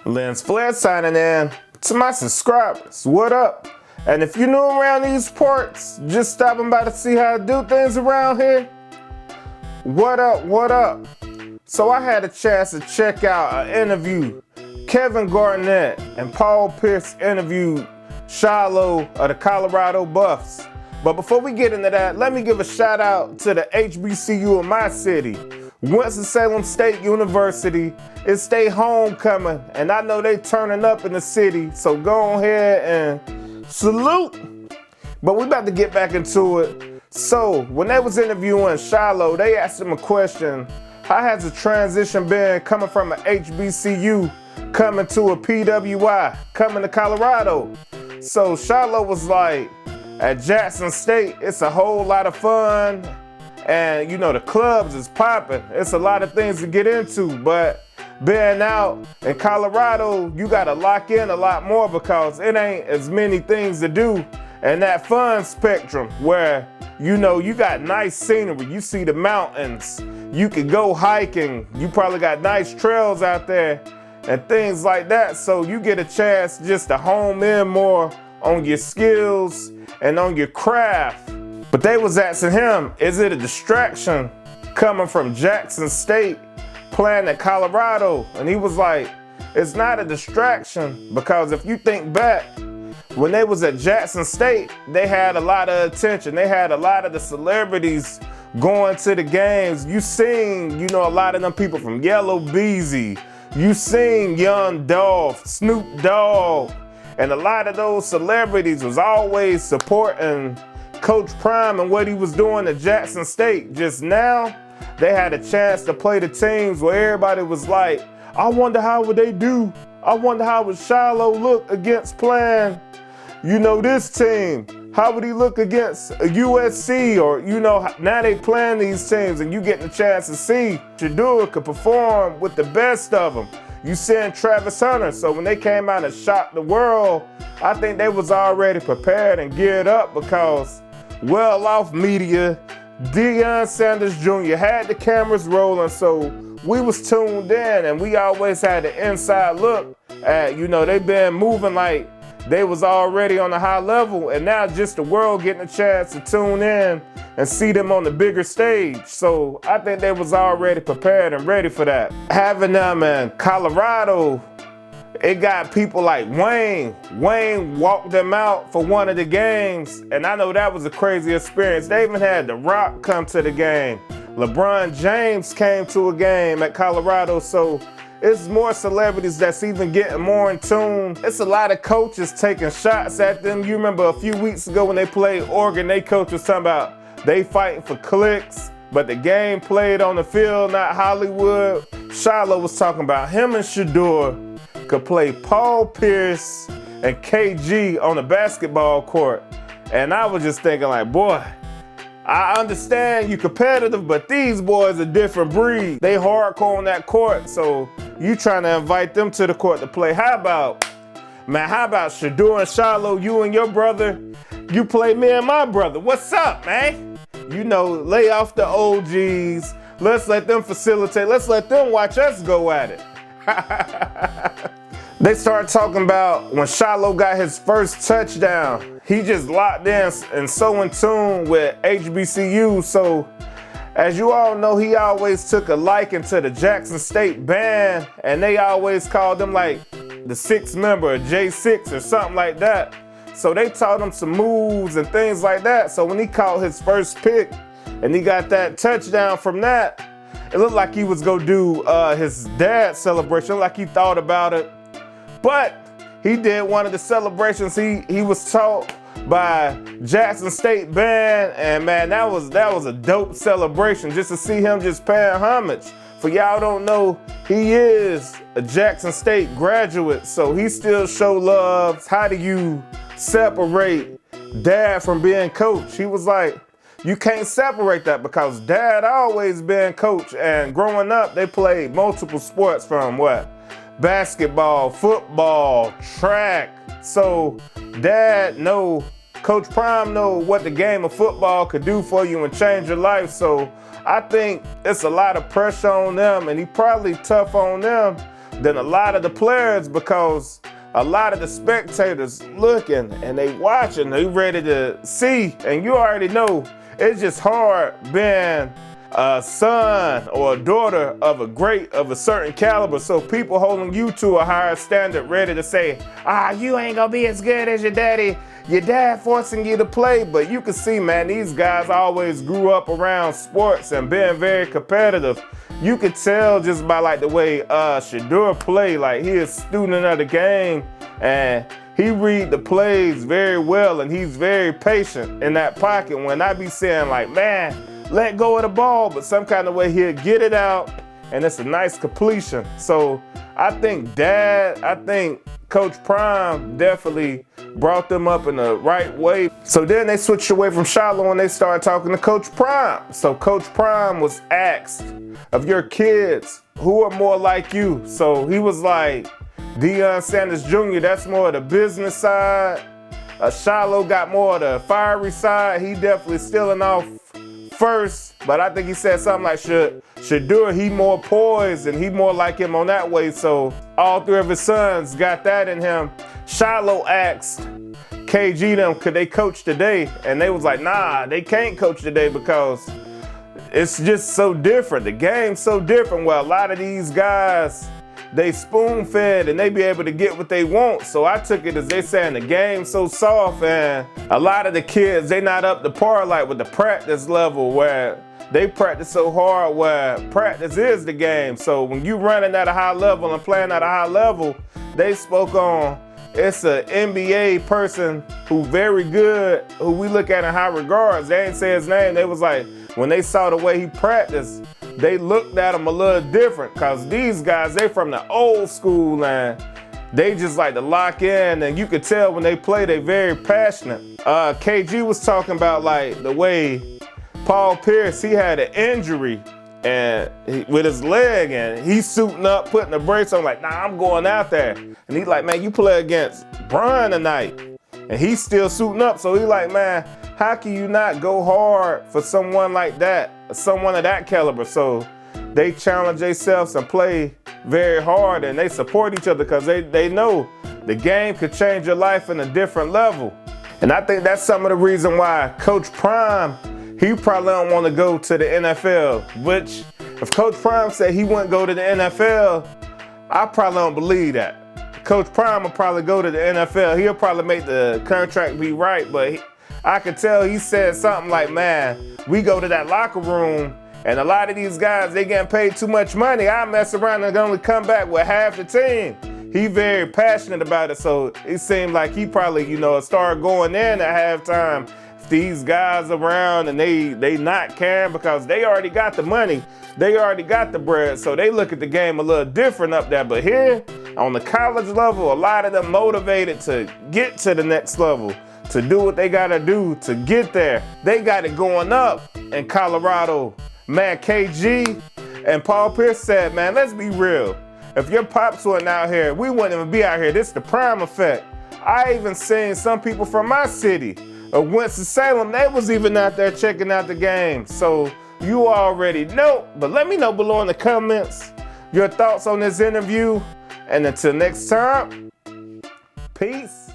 Lens Flair signing in. To my subscribers, what up? And if you're new around these parts, just stopping by to see how I do things around here, what up, what up? So I had a chance to check out an interview. Kevin Garnett and Paul Pierce interviewed Shilo of the Colorado Buffs. But before we get into that, let me give a shout out to the HBCU in my city, Winston-Salem State University. It's their homecoming, and I know they turning up in the city, so go ahead and salute. But we about to get back into it. So when they was interviewing Shilo, they asked him a question: how has the transition been coming from an HBCU, coming to a PWI, coming to Colorado? So Shilo was like, at Jackson State, it's a whole lot of fun, and you know, the clubs is popping. It's a lot of things to get into, but being out in Colorado, you gotta lock in a lot more because it ain't as many things to do. And that fun spectrum where, you know, you got nice scenery, you see the mountains, you can go hiking, you probably got nice trails out there and things like that. So you get a chance just to home in more on your skills and on your craft. But they was asking him, is it a distraction coming from Jackson State playing at Colorado? And he was like, it's not a distraction, because if you think back, when they was at Jackson State, they had a lot of attention. They had a lot of the celebrities going to the games. You seen, you know, a lot of them people from Yellow Beezy. You seen Young Dolph, Snoop Dogg, and a lot of those celebrities was always supporting Coach Prime and what he was doing at Jackson State. Just now, they had a chance to play the teams where everybody was like, I wonder how would they do? I wonder how would Shilo look against playing, you know, this team? How would he look against a USC? Or, you know, now they playing these teams and you getting a chance to see Shador could perform with the best of them. You seeing Travis Hunter. So when they came out and shocked the world, I think they was already prepared and geared up, because well-off media, Deion Sanders Jr. had the cameras rolling, so we was tuned in and we always had the inside look at, you know, they been moving like they was already on a high level, and now just the world getting a chance to tune in and see them on the bigger stage. So I think they was already prepared and ready for that. Having them in Colorado, it got people like Wayne. Wayne walked them out for one of the games, and I know that was a crazy experience. They even had The Rock come to the game. LeBron James came to a game at Colorado, so it's more celebrities that's even getting more in tune. It's a lot of coaches taking shots at them. You remember a few weeks ago when they played Oregon, they coach was talking about they fighting for clicks, but the game played on the field, not Hollywood. Shilo was talking about him and Shador could play Paul Pierce and KG on the basketball court. And I was just thinking like, boy, I understand you competitive, but these boys a different breed. They hardcore on that court, so you trying to invite them to the court to play. How about Shador and Shilo, you and your brother, you play me and my brother. What's up, man? You know, lay off the OGs. Let's let them facilitate. Let's let them watch us go at it. They started talking about when Shilo got his first touchdown. He just locked in and so in tune with HBCU. So as you all know, he always took a liking to the Jackson State band, and they always called him like the sixth member, or J6 or something like that. So they taught him some moves and things like that. So when he caught his first pick and he got that touchdown from that, it looked like he was gonna do his dad's celebration. It looked like he thought about it. But he did one of the celebrations he was taught by Jackson State band, and man, that was a dope celebration just to see him just paying homage. For y'all don't know, he is a Jackson State graduate, so he still show love. How do you separate dad from being coach? He was like, you can't separate that, because dad always been coach, and growing up they played multiple sports from what? Basketball, football, track. So dad know, Coach Prime know what the game of football could do for you and change your life. So I think it's a lot of pressure on them, and he probably tough on them than a lot of the players, because a lot of the spectators looking and they watching, they ready to see, and you already know it's just hard being a son or a daughter of a certain caliber. So people holding you to a higher standard, ready to say, you ain't gonna be as good as your daddy. Your dad forcing you to play. But you can see, man, these guys always grew up around sports and being very competitive. You could tell just by like the way Shador play, like he is a student of the game and he read the plays very well, and he's very patient in that pocket. When I be saying like, man, let go of the ball, but some kind of way he'll get it out and it's a nice completion. So I think Coach Prime definitely brought them up in the right way. So then they switched away from Shilo and they started talking to Coach Prime. So Coach Prime was asked, of your kids, who are more like you? So he was like, Deion Sanders Jr., that's more of the business side. Shilo got more of the fiery side. He definitely stealing off first, but I think he said something like Shador, he more poised and he more like him on that way. So all three of his sons got that in him. Shilo asked KG them, could they coach today? And they was like, nah, they can't coach today because it's just so different. The game's so different. Well, a lot of these guys, they spoon-fed and they be able to get what they want. So I took it as they saying the game's so soft, and a lot of the kids, they not up to par like with the practice level, where they practice so hard, where practice is the game. So when you running at a high level and playing at a high level, they spoke on, it's an NBA person who very good, who we look at in high regards. They ain't say his name. They was like, when they saw the way he practiced, they looked at him a little different, because these guys, they from the old school and they just like to lock in, and you could tell when they play, they very passionate. KG was talking about like the way Paul Pierce, he had an injury and with his leg, and he's suiting up, putting the brace on, like, nah, I'm going out there. And he's like, man, you play against Brian tonight. And he's still suiting up. So he's like, man, how can you not go hard for someone like that, someone of that caliber? So they challenge themselves and play very hard, and they support each other because they know the game could change your life in a different level. And I think that's some of the reason why Coach Prime, he probably don't want to go to the NFL, which if Coach Prime said he wouldn't go to the NFL, I probably don't believe that. Coach Prime will probably go to the NFL. He'll probably make the contract be right, but I could tell he said something like, man, we go to that locker room and a lot of these guys, they getting paid too much money. I mess around and only come back with half the team. He very passionate about it, so it seemed like he probably, started going in at halftime. If these guys around and they not caring because they already got the money, they already got the bread, so they look at the game a little different up there. But here, on the college level, a lot of them motivated to get to the next level, to do what they gotta do to get there. They got it going up in Colorado. Man, KG and Paul Pierce said, man, let's be real. If your pops wasn't out here, we wouldn't even be out here. This is the prime effect. I even seen some people from my city of Winston-Salem, they was even out there checking out the game. So you already know, but let me know below in the comments your thoughts on this interview. And until next time, peace.